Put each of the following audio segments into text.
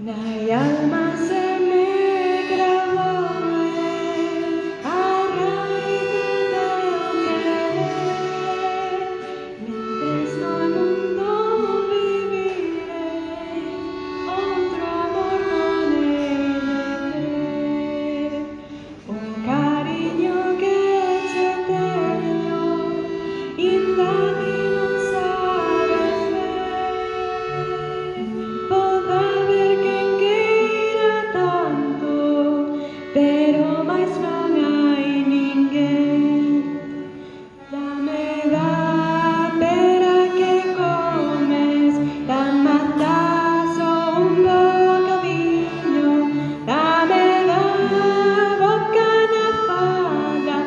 Dai alma se me grabó a raíz de teu querer, mientras no mundo viviré, otro amor no he de ter, un cariño que es eterno, indague non sabes ver, pode haber quen queira tanto, pero máis non hai ninguén. Dame da pera que comes, dame matazo un bocadiño, dame da boca na fala,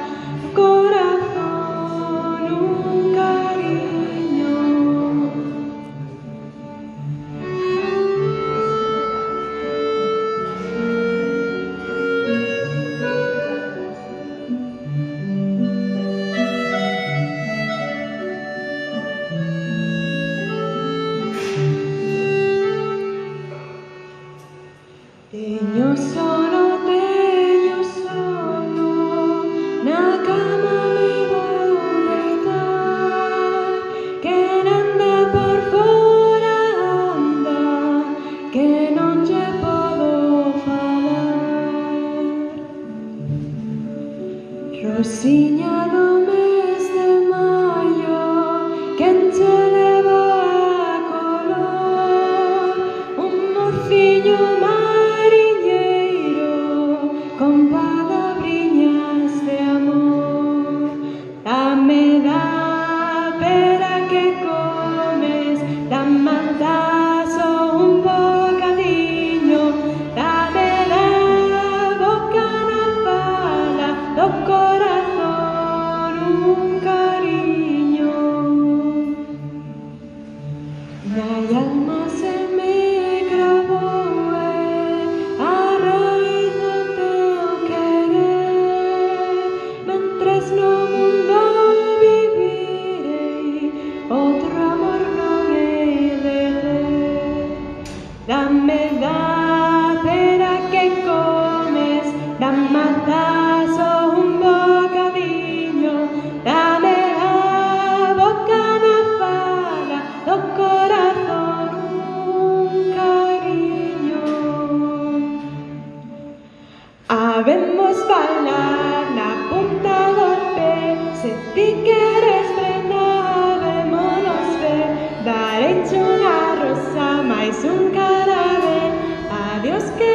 corazón un cariño. Teño sono, na cama me vou deitar, quen anda por fora anda, que non lle podo falar. Rosiña do mes de maio, quen che levou a color, un mociño mariñeiro con palabriñas de amor. Dame da pera que comes, dame matazo un bocadiño, dame da boca na fala, do corazón un cariño. Dai alma se me grabou a raíz do teu querer, mentres no mundo vivirei, outro amor non he de ter. Dame da pera que comes, dame matazo un bocadiño, dame da boca na fala, do corazón un cariño. Habemos falar na punta do pé, se ti queres frenar, vémonos ver, dareiche unha rosa máis un carabel, adiós que